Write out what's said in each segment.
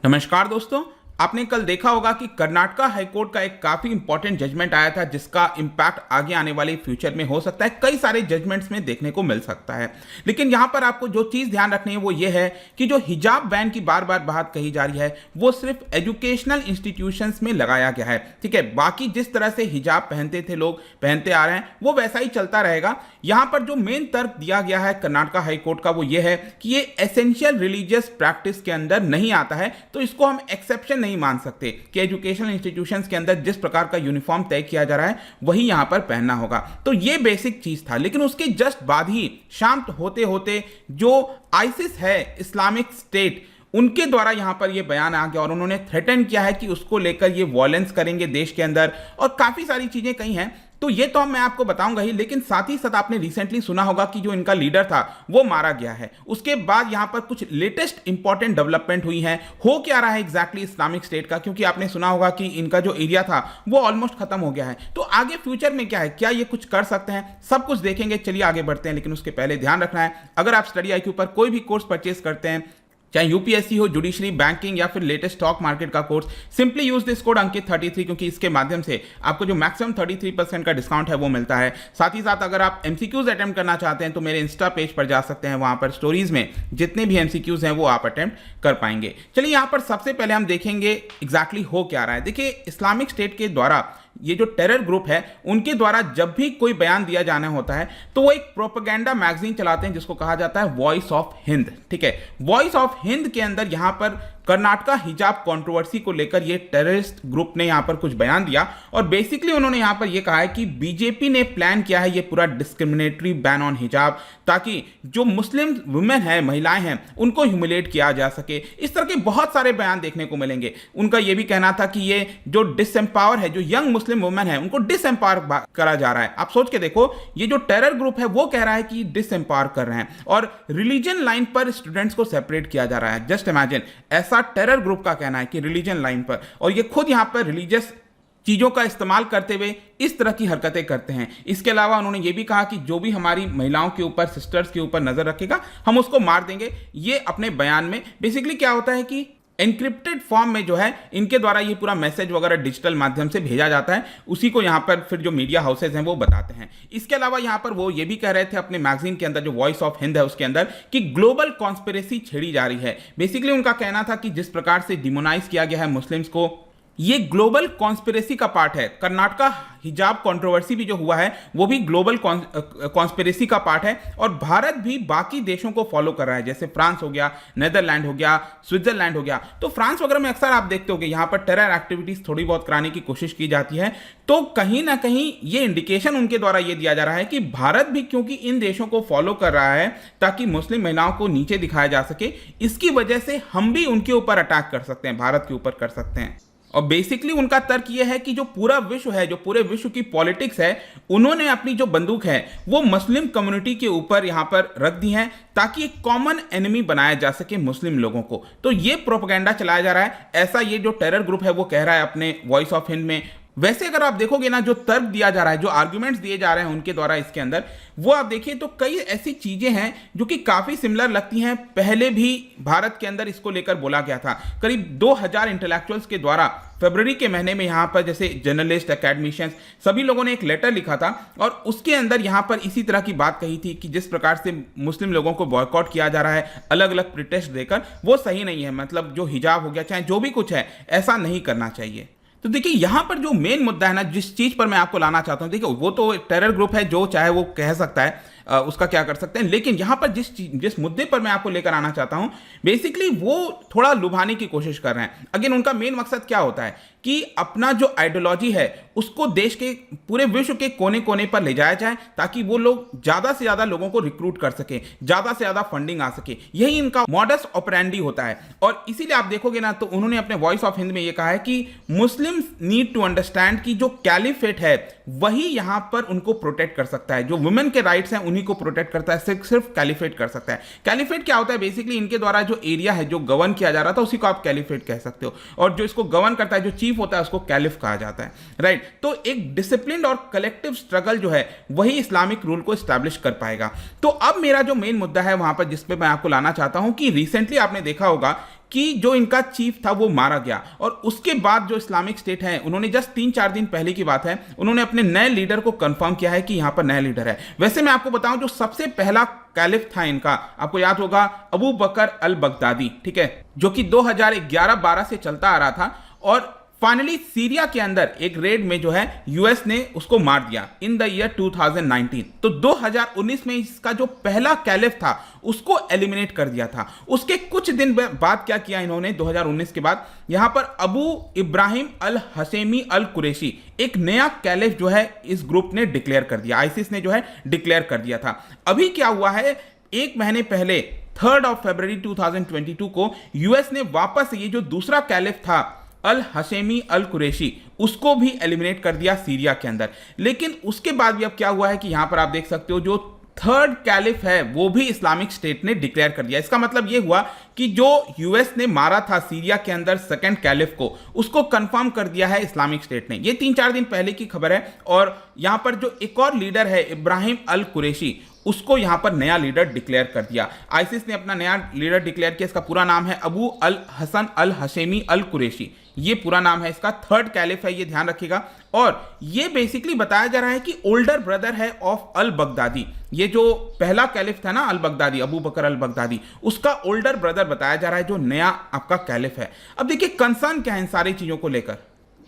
नमस्कार दोस्तों। आपने कल देखा होगा कि कर्नाटका हाईकोर्ट का एक काफी इंपॉर्टेंट जजमेंट आया था जिसका इम्पैक्ट आगे आने वाले फ्यूचर में हो सकता है, कई सारे जजमेंट्स में देखने को मिल सकता है। लेकिन यहां पर आपको जो चीज ध्यान रखनी है वो ये है कि जो हिजाब बैन की बार बार बात कही जा रही है वो सिर्फ एजुकेशनल इंस्टीट्यूशंस में लगाया गया है, ठीक है। बाकी जिस तरह से हिजाब पहनते थे लोग, पहनते आ रहे हैं, वो वैसा ही चलता रहेगा। यहां पर जो मेन तर्क दिया गया है कर्नाटका हाईकोर्ट का वो ये है कि ये एसेंशियल रिलीजियस प्रैक्टिस के अंदर नहीं आता है, तो इसको हम एक्सेप्शन नहीं मान सकते कि एजुकेशनल इंस्टीट्यूशंस के अंदर जिस प्रकार का यूनिफॉर्म तय किया जा रहा है वही यहां पर पहनना होगा। तो ये बेसिक चीज था। लेकिन उसके जस्ट बाद ही शांत होते होते जो आईसिस है, इस्लामिक स्टेट, उनके द्वारा यहां पर यह बयान आ गया और उन्होंने थ्रेटन किया है कि उसको लेकर ये वॉयलेंस करेंगे देश के अंदर, और काफी सारी चीजें कही हैं। तो ये तो मैं आपको बताऊंगा ही, लेकिन साथ ही साथ आपने रिसेंटली सुना होगा कि जो इनका लीडर था वो मारा गया है। उसके बाद यहां पर कुछ लेटेस्ट इंपॉर्टेंट डेवलपमेंट हुई है। हो क्या रहा है एग्जैक्टली इस्लामिक स्टेट का, क्योंकि आपने सुना होगा कि इनका जो एरिया था वो ऑलमोस्ट खत्म हो गया है। तो आगे फ्यूचर में क्या है, क्या ये कुछ कर सकते हैं, सब कुछ देखेंगे। चलिए आगे बढ़ते हैं, लेकिन उसके पहले ध्यान रखना है, अगर आप स्टडी IQ पर कोई भी कोर्स परचेस करते हैं, चाहे यूपीएससी हो, जुडिशरी, बैंकिंग या फिर लेटेस्ट स्टॉक मार्केट का course, simply use this code Ankit 33, क्योंकि इसके माध्यम से आपको जो मैक्सिमम 33% का डिस्काउंट है वो मिलता है। साथ ही साथ अगर आप एमसीक्यूज अटेम्प्ट करना चाहते हैं तो मेरे इंस्टा पेज पर जा सकते हैं, वहां पर स्टोरीज में जितने भी एमसीक्यूज हैं वो आप अटेम्प्ट कर पाएंगे। चलिए यहाँ पर सबसे पहले हम देखेंगे एग्जैक्टली हो क्या रहा है। देखिए, इस्लामिक स्टेट के द्वारा ये जो टेरर ग्रुप है उनके द्वारा जब भी कोई बयान दिया जाना होता है तो वो एक प्रोपेगेंडा मैगजीन चलाते हैं जिसको कहा जाता है वॉइस ऑफ हिंद, ठीक है। वॉइस ऑफ हिंद के अंदर यहां पर कर्नाटका हिजाब कंट्रोवर्सी को लेकर ये टेररिस्ट ग्रुप ने यहां पर कुछ बयान दिया और बेसिकली उन्होंने यहां पर ये कहा है कि बीजेपी ने प्लान किया है ये पूरा डिस्क्रिमिनेटरी बैन ऑन हिजाब, ताकि जो मुस्लिम वुमेन है, महिलाएं हैं, उनको ह्यूमिलेट किया जा सके। इस तरह के बहुत सारे बयान देखने को मिलेंगे। उनका यह भी कहना था कि ये जो डिसएम्पावर है, जो यंग मुस्लिम वुमेन है, उनको डिसएम्पावर करा जा रहा है। आप सोच के देखो, ये जो टेरर ग्रुप है वो कह रहा है कि डिसएम्पावर कर रहे हैं और रिलीजन लाइन पर स्टूडेंट्स को सेपरेट किया जा रहा है। जस्ट इमेजिन, ऐसा टेरर ग्रुप का कहना है कि रिलीजन लाइन पर, और ये खुद यहां पर रिलीजियस चीजों का इस्तेमाल करते हुए इस तरह की हरकतें करते हैं। इसके अलावा उन्होंने ये भी कहा कि जो भी हमारी महिलाओं के ऊपर, सिस्टर्स के ऊपर नजर रखेगा हम उसको मार देंगे। ये अपने बयान में बेसिकली क्या होता है कि एनक्रिप्टेड फॉर्म में जो है इनके द्वारा ये पूरा मैसेज वगैरह डिजिटल माध्यम से भेजा जाता है, उसी को यहाँ पर फिर जो मीडिया हाउसेज हैं वो बताते हैं। इसके अलावा यहाँ पर वो ये भी कह रहे थे अपने मैगजीन के अंदर, जो वॉइस ऑफ हिंद है उसके अंदर, कि ग्लोबल कॉन्स्पिरेसी छेड़ी जा रही है। बेसिकली उनका कहना था कि जिस प्रकार से डिमोनाइज किया गया है मुस्लिम्स को, ये ग्लोबल कॉन्स्पिरेसी का पार्ट है। कर्नाटका हिजाब कंट्रोवर्सी भी जो हुआ है वो भी ग्लोबल कॉन्स्पिरेसी का पार्ट है और भारत भी बाकी देशों को फॉलो कर रहा है, जैसे फ्रांस हो गया, नेदरलैंड हो गया, स्विट्जरलैंड हो गया। तो फ्रांस वगैरह में अक्सर आप देखते होंगे यहाँ पर टेरर एक्टिविटीज थोड़ी बहुत कराने की कोशिश की जाती है। तो कहीं ना कहीं ये इंडिकेशन उनके द्वारा ये दिया जा रहा है कि भारत भी क्योंकि इन देशों को फॉलो कर रहा है ताकि मुस्लिम महिलाओं को नीचे दिखाया जा सके, इसकी वजह से हम भी उनके ऊपर अटैक कर सकते हैं, भारत के ऊपर कर सकते हैं। और बेसिकली उनका तर्क यह है कि जो पूरा विश्व है, जो पूरे विश्व की पॉलिटिक्स है, उन्होंने अपनी जो बंदूक है वो मुस्लिम कम्युनिटी के ऊपर यहां पर रख दी है ताकि एक कॉमन एनिमी बनाया जा सके मुस्लिम लोगों को। तो ये प्रोपेगेंडा चलाया जा रहा है, ऐसा ये जो टेरर ग्रुप है वो कह रहा है अपने वॉइस ऑफ हिंद में। वैसे अगर आप देखोगे ना, जो तर्क दिया जा रहा है, जो आर्गुमेंट्स दिए जा रहे हैं उनके द्वारा इसके अंदर, वो आप देखिए तो कई ऐसी चीजें हैं जो कि काफी सिमिलर लगती हैं। पहले भी भारत के अंदर इसको लेकर बोला गया था। करीब 2000 इंटेलेक्चुअल्स के द्वारा फरवरी के महीने में यहाँ पर, जैसे जर्नलिस्ट, एकेडमिशियंस, सभी लोगों ने एक लेटर लिखा था और उसके अंदर यहाँ पर इसी तरह की बात कही थी कि जिस प्रकार से मुस्लिम लोगों को बॉयकॉट किया जा रहा है अलग अलग प्रिटेस्ट देकर, वो सही नहीं है। मतलब जो हिजाब हो गया, चाहे जो भी कुछ है, ऐसा नहीं करना चाहिए। तो देखिए यहां पर जो मेन मुद्दा है ना, जिस चीज पर मैं आपको लाना चाहता हूं, देखिए वो तो टेरर ग्रुप है, जो चाहे वो कह सकता है, उसका क्या कर सकते हैं। लेकिन यहां पर जिस मुद्दे पर मैं आपको लेकर आना चाहता हूं, बेसिकली वो थोड़ा लुभाने की कोशिश कर रहे हैं। अगेन उनका मेन मकसद क्या होता है कि अपना जो आइडियोलॉजी है उसको देश के पूरे विश्व के कोने कोने पर ले जाया जाए ताकि वो लोग ज्यादा से ज्यादा लोगों को रिक्रूट कर सके, ज्यादा से ज्यादा फंडिंग आ सके। यही इनका मॉडस ऑपरेंडी होता है। और इसीलिए आप देखोगे ना, तो उन्होंने अपने वॉइस ऑफ हिंद में ये कहा है कि मुस्लिम नीड टू अंडरस्टैंड कि जो कैलिफेट है वही यहां पर उनको प्रोटेक्ट कर सकता है, जो वुमेन के राइट्स हैं उन्हीं को प्रोटेक्ट करता है, सिर्फ कैलिफेट कर सकता है। कैलिफेट क्या होता है? बेसिकली इनके द्वारा जो एरिया है जो गवर्न किया जा रहा था उसी को आप कैलिफेट कह सकते हो, और जो इसको गवर्न करता है, जो चीफ होता है, उसको कैलिफ कहा जाता है, राइट। तो एक डिसिप्लिन और कलेक्टिव स्ट्रगल जो है वही इस्लामिक रूल को एस्टैब्लिश कर पाएगा। तो अब मेरा जो मेन मुद्दा है वहां पर जिस पे मैं आपको लाना चाहता हूं कि रिसेंटली आपने देखा होगा कि जो इनका चीफ था वो मारा गया, और उसके बाद जो इस्लामिक स्टेट है उन्होंने जस्ट 3-4 दिन पहले की बात है, उन्होंने अपने नए लीडर को कंफर्म किया है कि यहां पर नया लीडर है। वैसे मैं आपको बताऊं जो सबसे पहला कैलिफ था इनका, आपको याद होगा, अबू बकर अल बगदादी, ठीक है, जो कि 2011-12 से चलता आ रहा था, और फाइनली सीरिया के अंदर एक रेड में जो है यूएस ने उसको मार दिया इन द ईयर 2019। तो 2019 में इसका जो पहला कैलिफ था उसको एलिमिनेट कर दिया था। उसके कुछ दिन बाद क्या किया इन्होंने 2019 के बाद, यहां पर अबू इब्राहिम अल हशेमी अल कुरैशी एक नया कैलिफ जो है इस ग्रुप ने डिक्लेयर कर दिया, आईसिस ने जो है डिक्लेयर कर दिया था। अभी क्या हुआ है, एक महीने पहले 3 फरवरी 2022 को यूएस ने वापस ये जो दूसरा कैलिफ था अल हशेमी अल कुरैशी उसको भी एलिमिनेट कर दिया सीरिया के अंदर। लेकिन उसके बाद भी अब क्या हुआ है कि यहां पर आप देख सकते हो जो थर्ड कैलिफ है वो भी इस्लामिक स्टेट ने डिक्लेयर कर दिया। इसका मतलब यह हुआ कि जो यूएस ने मारा था सीरिया के अंदर सेकंड कैलिफ को, उसको कंफर्म कर दिया है इस्लामिक स्टेट ने। ये 3-4 दिन पहले की खबर है। और यहां पर जो एक और लीडर है इब्राहिम अल कुरैशी, उसको यहां पर नया लीडर डिक्लेयर कर दिया। आईसिस ने अपना नया लीडर डिक्लेयर किया। इसका पूरा नाम है अबू अल हसन अल हशेमी अल कुरैशी, ये पूरा नाम है इसका। थर्ड कैलिफ है, ये ध्यान रखिएगा। और ये बेसिकली बताया जा रहा है कि ओल्डर ब्रदर है ऑफ अल बगदादी। ये जो पहला कैलिफ था ना अल बगदादी, अबू बकर अल बगदादी, उसका ओल्डर ब्रदर बताया जा रहा है जो नया आपका कैलिफ है। अब देखिए कंसर्न क्या है इन सारी चीजों को लेकर।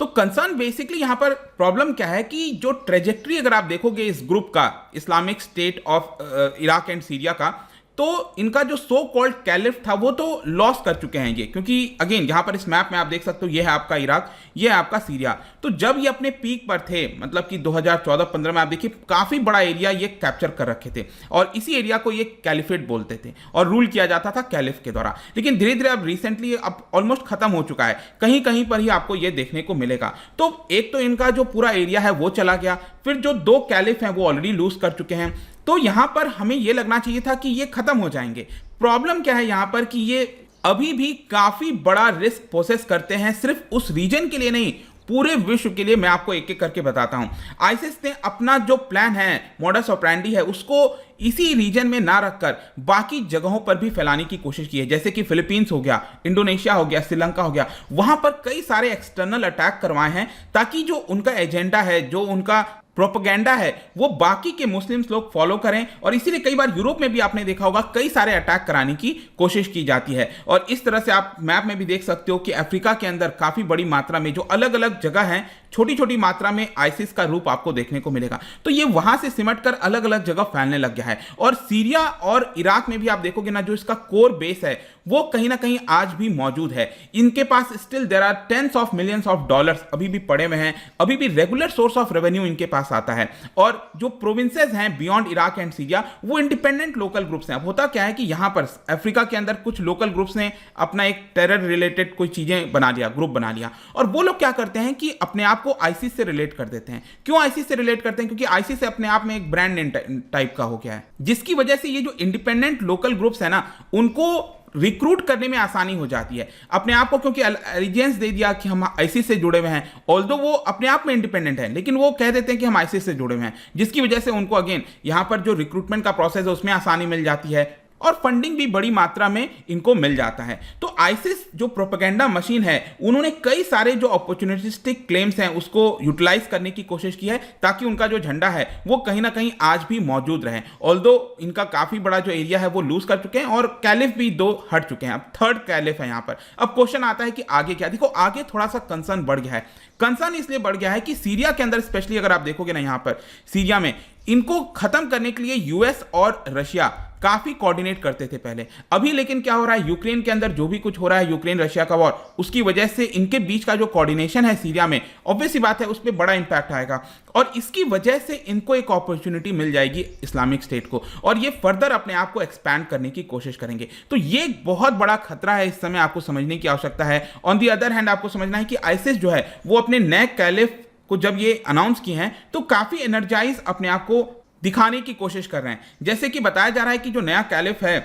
तो कंसर्न बेसिकली यहां पर प्रॉब्लम क्या है कि जो ट्रेजेक्ट्री अगर आप देखोगे इस ग्रुप का, Islamic state of Iraq and Syria का, तो इनका जो सो कॉल्ड कैलिफ था वो तो लॉस कर चुके हैं ये, क्योंकि अगेन यहां पर इस मैप में आप देख सकते हो ये है आपका इराक, ये है आपका सीरिया। तो जब ये अपने पीक पर थे, मतलब कि 2014-15 में आप देखिए काफी बड़ा एरिया ये कैप्चर कर रखे थे, और इसी एरिया को ये कैलिफेट बोलते थे और रूल किया जाता था कैलिफ के द्वारा। लेकिन धीरे धीरे अब रिसेंटली अब ऑलमोस्ट खत्म हो चुका है, कहीं कहीं पर ही आपको ये देखने को मिलेगा। तो एक तो इनका जो पूरा एरिया है वो चला गया, फिर जो 2 कैलिफ हैं वो ऑलरेडी लूज कर चुके हैं। तो यहां पर हमें यह लगना चाहिए था कि ये खत्म हो जाएंगे। प्रॉब्लम क्या है यहां पर कि ये अभी भी काफी बड़ा रिस्क पोसेस करते हैं, सिर्फ उस रीजन के लिए नहीं, पूरे विश्व के लिए। मैं आपको एक एक करके बताता हूं। आईसिस ने अपना जो प्लान है, मॉडस ऑपरेंडी है, उसको इसी रीजन में ना रखकर बाकी जगहों पर भी फैलाने की कोशिश की है। जैसे कि फिलीपींस हो गया, इंडोनेशिया हो गया, श्रीलंका हो गया, वहां पर कई सारे एक्सटर्नल अटैक करवाए हैं ताकि जो उनका एजेंडा है, जो उनका प्रोपेगेंडा है, वो बाकी के मुस्लिम्स लोग फॉलो करें। और इसीलिए कई बार यूरोप में भी आपने देखा होगा कई सारे अटैक कराने की कोशिश की जाती है। और इस तरह से आप मैप में भी देख सकते हो कि अफ्रीका के अंदर काफी बड़ी मात्रा में जो अलग अलग जगह हैं, छोटी छोटी मात्रा में आईसिस का रूप आपको देखने को मिलेगा। तो ये वहां से सिमट कर अलग अलग जगह फैलने लग गया है। और सीरिया और इराक में भी आप देखोगे ना, जो इसका कोर बेस है वो कहीं ना कहीं आज भी मौजूद है। इनके पास still there are tens of millions of dollars अभी भी पड़े हुए हैं, अभी भी रेगुलर सोर्स ऑफ रेवेन्यू इनके पास आता है। और जो प्रोविंसेस हैं बियॉन्ड इराक एंड सीरिया, वो इंडिपेंडेंट लोकल ग्रुप्स हैं। अब होता क्या है कि यहां पर अफ्रीका के अंदर कुछ लोकल ग्रुप्स ने अपना एक टेरर रिलेटेड कोई चीजें बना लिया, ग्रुप बना लिया, और वो लोग क्या करते हैं कि अपने आप को आईसिस से रिलेट कर देते हैं। क्यों आईसिस से रिलेट करते हैं? क्योंकि आईसिस अपने आप में एक ब्रांड नेम टाइप का हो गया है, जिसकी वजह से ये जो इंडिपेंडेंट लोकल ग्रुप्स है ना, उनको रिक्रूट करने में आसानी हो जाती है। अपने आप को क्योंकि एलिजेंस दे दिया कि हम आईसिस से जुड़े हुए हैं, ऑल्दो वो अपने आप में इंडिपेंडेंट है, लेकिन वो कह देते हैं कि हम आईसिस से जुड़े हुए हैं, जिसकी वजह से उनको अगेन यहां पर जो रिक्रूटमेंट का प्रोसेस है उसमें आसानी मिल जाती है, और फंडिंग भी बड़ी मात्रा में इनको मिल जाता है। तो आईसिस जो प्रोपेगेंडा मशीन है, उन्होंने कई सारे जो अपॉर्चुनिस्टिक क्लेम्स हैं उसको यूटिलाइज करने की कोशिश की है, ताकि उनका जो झंडा है वो कहीं ना कहीं आज भी मौजूद रहे। ऑल्दो इनका काफी बड़ा जो एरिया है वो लूज कर चुके हैं, और कैलिफ भी 2 हट चुके हैं, अब थर्ड कैलिफ है यहाँ पर। अब क्वेश्चन आता है कि आगे क्या? देखो आगे थोड़ा सा कंसर्न बढ़ गया है। कंसर्न इसलिए बढ़ गया है कि सीरिया के अंदर स्पेशली अगर आप देखोगे ना, यहाँ पर सीरिया में इनको खत्म करने के लिए यूएस और रशिया काफी कोऑर्डिनेट करते थे पहले। अभी लेकिन क्या हो रहा है, यूक्रेन के अंदर जो भी कुछ हो रहा है, यूक्रेन रशिया का वॉर, उसकी वजह से इनके बीच का जो कोऑर्डिनेशन है सीरिया में, ऑब्वियस सी बात है उस पर बड़ा इंपैक्ट आएगा, और इसकी वजह से इनको एक अपॉर्चुनिटी मिल जाएगी इस्लामिक स्टेट को, और ये फर्दर अपने आप को एक्सपैंड करने की कोशिश करेंगे। तो ये एक बहुत बड़ा खतरा है, इस समय आपको समझने की आवश्यकता है। ऑन दी अदर हैंड आपको समझना है कि आईसिस जो है वो अपने नए कैलिफ को जब ये अनाउंस किए हैं तो काफी एनर्जाइज अपने आप को दिखाने की कोशिश कर रहे हैं। जैसे कि बताया जा रहा है कि जो नया कैलिफ है,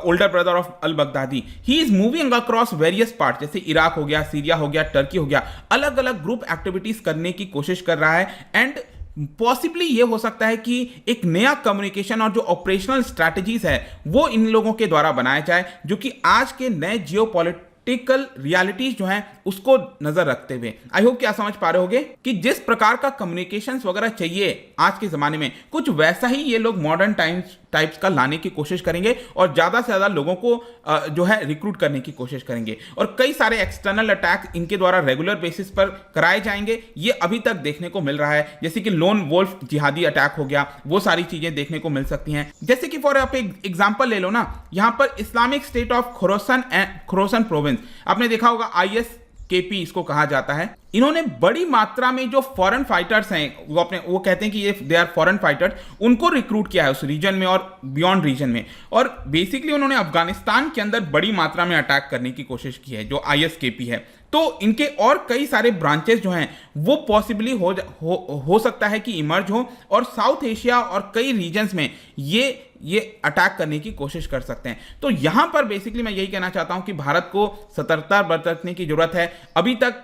older brother of al Baghdadi, he is moving across various part, जैसे इराक हो गया, सीरिया हो गया, टर्की हो गया, अलग अलग ग्रुप एक्टिविटीज करने की कोशिश कर रहा है। एंड पॉसिबली ये हो सकता है कि एक नया कम्युनिकेशन और जो ऑपरेशनल स्ट्रैटेजीज है वो इन लोगों के द्वारा बनाया जाए, जो कि आज के नए जियोपॉलिटिकल रियलिटीज जो हैं उसको नजर रखते हुए। आई होप कि आप समझ पा रहे होगे कि जिस प्रकार का कम्युनिकेशंस वगैरह चाहिए आज के जमाने में, कुछ वैसा ही ये लोग मॉडर्न टाइप्स का लाने की कोशिश करेंगे और ज्यादा से ज्यादा लोगों को जो है रिक्रूट करने की कोशिश करेंगे। और कई सारे एक्सटर्नल अटैक इनके द्वारा रेगुलर बेसिस पर कराए जाएंगे, ये अभी तक देखने को मिल रहा है। जैसे कि लोन वोल्फ जिहादी अटैक हो गया, वो सारी चीजें देखने को मिल सकती हैं। जैसे कि फॉर आप एक एग्जांपल ले लो ना, यहां पर Islamic state of Khorasan province, आपने देखा होगा ISKP इसको कहा जाता है। इन्होंने बड़ी मात्रा में जो फॉरेन फाइटर्स हैं, वो कहते हैं कि ये दे आर फॉरेन फाइटर्स, उनको रिक्रूट किया है उस रीजन में और बियॉन्ड रीजन में। और बेसिकली उन्होंने अफगानिस्तान के अंदर बड़ी मात्रा में अटैक करने की कोशिश की है, जो ISKP है। तो इनके और कई सारे ब्रांचेस जो हैं वो पॉसिबली हो सकता है कि इमर्ज हो और साउथ एशिया और कई रीजन्स में ये अटैक करने की कोशिश कर सकते हैं। तो यहां पर बेसिकली मैं यही कहना चाहता हूं कि भारत को सतर्कता बरतने की जरूरत है। अभी तक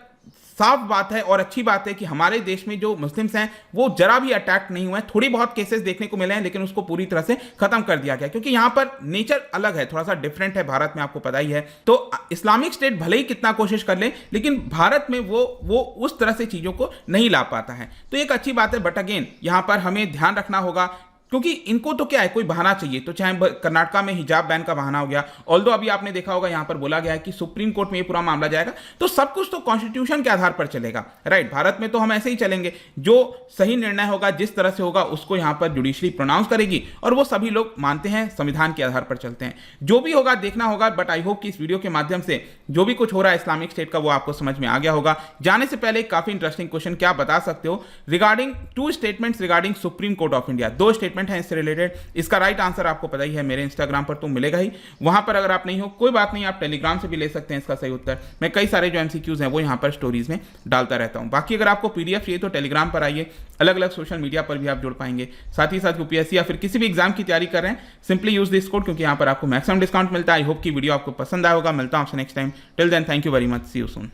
साफ बात है और अच्छी बात है कि हमारे देश में जो मुस्लिम्स हैं वो जरा भी अटैक नहीं हुए हैं। थोड़ी बहुत केसेस देखने को मिले हैं, लेकिन उसको पूरी तरह से खत्म कर दिया गया, क्योंकि यहां पर नेचर अलग है, थोड़ा सा डिफरेंट है भारत में, आपको पता ही है। तो इस्लामिक स्टेट भले ही कितना कोशिश कर ले, लेकिन भारत में वो उस तरह से चीजों को नहीं ला पाता है। तो एक अच्छी बात है, बट अगेन यहां पर हमें ध्यान रखना होगा, क्योंकि इनको तो क्या है, कोई बहाना चाहिए। तो चाहे कर्नाटका में हिजाब बैन का बहाना हो गया, ऑल्दो अभी आपने देखा होगा यहां पर बोला गया है कि सुप्रीम कोर्ट में ये पूरा मामला जाएगा, तो सब कुछ तो कॉन्स्टिट्यूशन के आधार पर चलेगा, राइट। भारत में तो हम ऐसे ही चलेंगे, जो सही निर्णय होगा जिस तरह से होगा उसको यहां पर जुडिशरी प्रोनाउंस करेगी, और वो सभी लोग मानते हैं, संविधान के आधार पर चलते हैं। जो भी होगा देखना होगा, बट आई होप कि इस वीडियो के माध्यम से जो भी कुछ हो रहा है इस्लामिक स्टेट का वो आपको समझ में आ गया होगा। जाने से पहले काफी इंटरेस्टिंग क्वेश्चन, क्या बता सकते हो regarding 2 statements regarding supreme court of India? 2 statement हैं इससे रिलेटेड। इसका राइट आंसर आपको पता ही है, मेरे इंस्टाग्राम पर तो मिलेगा ही। वहां पर अगर आप नहीं हो कोई बात नहीं, आप टेलीग्राम से भी ले सकते हैं इसका सही उत्तर। मैं कई सारे जो MCQs हैं वो यहां पर स्टोरीज में डालता रहता हूं। बाकी अगर आपको PDF चाहिए तो टेलीग्राम पर आइए, अलग अलग सोशल मीडिया पर भी आप जुड़ पाएंगे। साथ ही साथ UPSC या फिर किसी भी एग्जाम की तैयारी कर रहे हैं, सिंपली यूज दिस कोड, क्योंकि यहां पर आपको मैक्सिमम डिस्काउंट मिलता है। आई होप की वीडियो आपको पसंद आया होगा। मिलता हूं आपसे next time. Till then, thank you very much, see you soon.